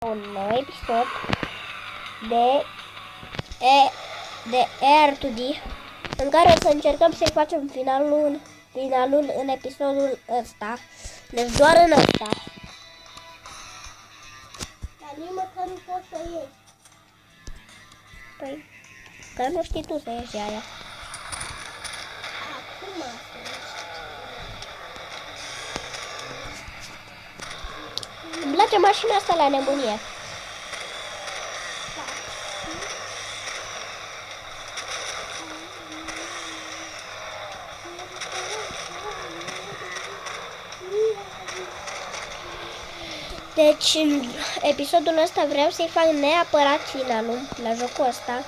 un nou episod de R2D în care o să încercăm să-i facem finalul în episodul ăsta. Deci doar în ăsta. Dar nici măcar nu pot să ies. Păi, că nu știi tu să ieși aia. Acum îmi place mașina asta la nebunie. Deci, în episodul ăsta vreau să-i fac neapărat finalul la jocul ăsta.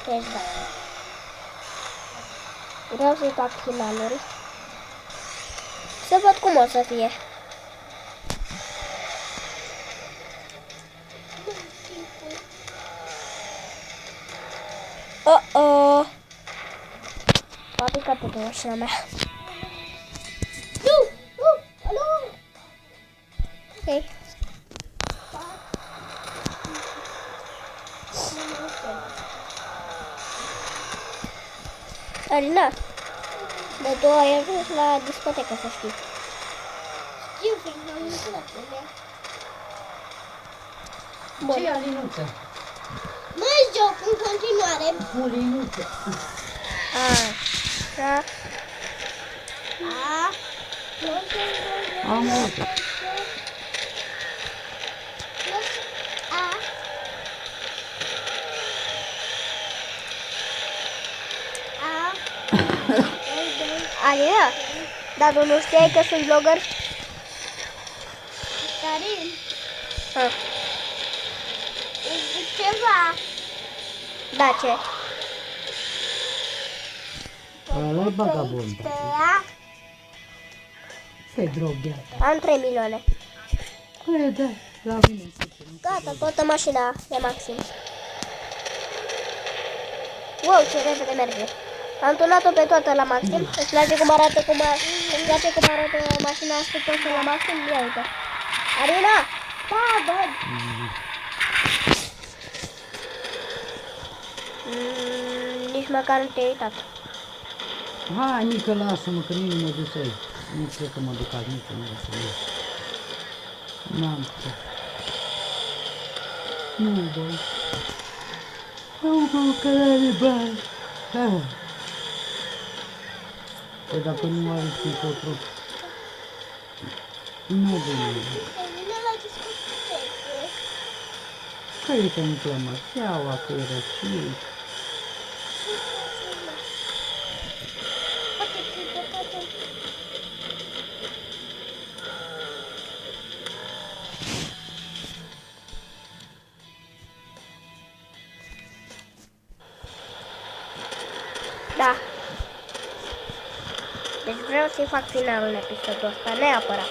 Deci, da. Vreau să-i fac finalul. Să văd cum o să fie. Oh-oh! M-a picat pe mașina mea. Nu! Alo! Ok. Alina, de 2 ori ai ajuns la discotecă, să știi. Știu, fiindcă am intrat pe mea. Bun. Ce-i Alinuță? Mai joc în continuare. Pulinuță. Așa. Am multe. Alina, dar tu nu știai că sunt vlogger? Karin. Ceva. Da, ce? Ăla e vagabond. Se drogheată. Am 3 milioane. Păi, da, la mine. Gata, toată mașina de maxim. Wow, ce repede merge. Am tunat-o pe toată la maxim. Îți place cum arată mașina asta toată la maxim? Ia uite. Arina! Da, văd! Nici măcar nu te-ai uitat. Hai, mică, lasă-mă, că nici nu mă duc aici. Nu cred că mă duc azi, nici nu să ies. N-am ce. Nu, băi. Au, că are bani. Hai. Păi dacă nu ai încotro. Nu, bine. Că uite, nu plămă seaua, că e răcit. Da. Deci vreau să-i fac finalul în episodul ăsta, neapărat.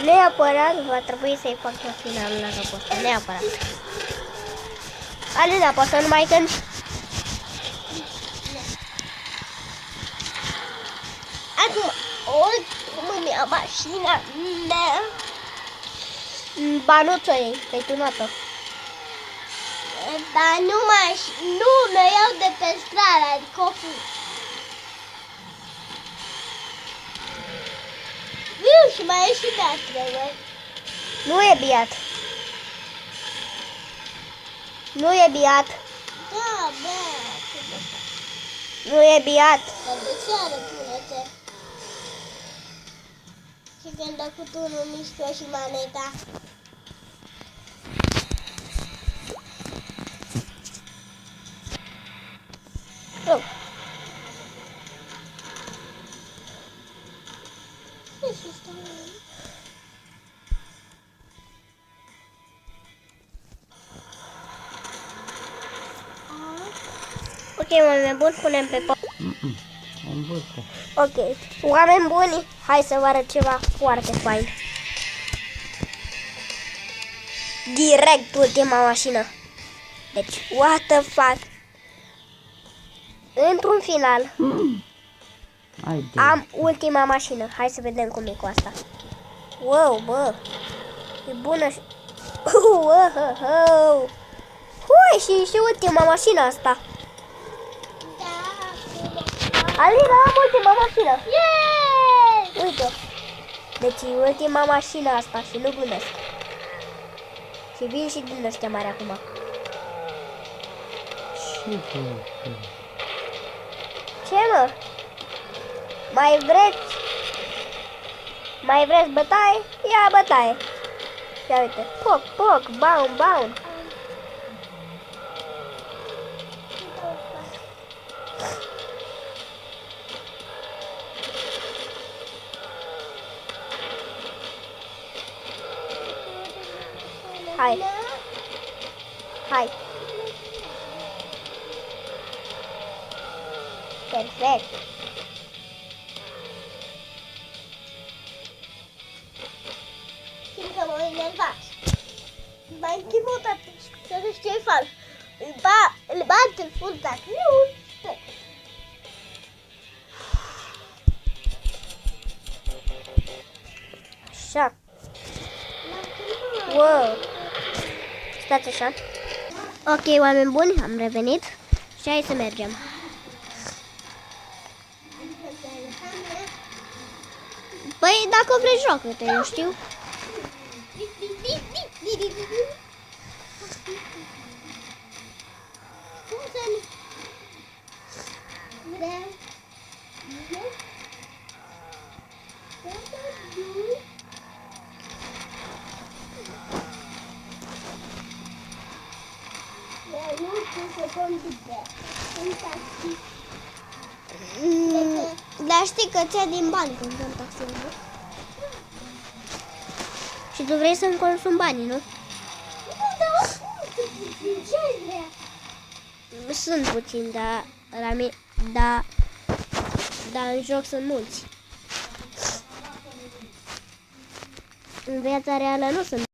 Neapărat va trebui să-i fac eu finalul la jocul ăsta, neapărat. Alina, poți să nu mai cânti? Acum, oricum îmi ia mașina mea. Ba nu ți-o iei, că-i tunată. Dar nu mă iau de pe stradă, adică o fug. Viu și mai e și beat, trebuie. Nu e biat. Nu e biat. Da, beat. Nu e biat. Dar de seară pune-te. Și când dă cu tunul mișcă și maneta. Oh. Ok, oameni buni, punem pe Am văzut. Ok, oameni buni, hai să vă arăt ceva foarte fain. direct ultima mașină. Deci, what the fuck? Într-un final, am ultima mașină. Hai să vedem cum e cu asta. Wow, bă. E bună și... Hui, și ultima mașină asta. Alina, am ultima mașină. Yay! Uite. Deci e ultima mașină asta și nu glumesc. Și vin și din ăștia mari acum. Ce, mă? Mai vreți? Mai vreți bătaie? Ia bătaie. Ia uite. Poc, poc, baun, baun. Hai. Hai. Perfect. Simt că mă enervat. M-a închimut atunci, să nu știu ce fac. Îl bat în fund, dacă nu, stă. Așa. Wow. Stați așa. Ok, oameni buni, am revenit. Și hai să mergem. Păi, dacă vrei, joacă-te, eu știu. Dar știi că ți-a din bani când dăm taxiul, nu? Și tu vrei să-mi consumi banii, nu? Nu, dar oricum ce vrea? Sunt puțini, dar în joc sunt mulți. În viața reală nu sunt.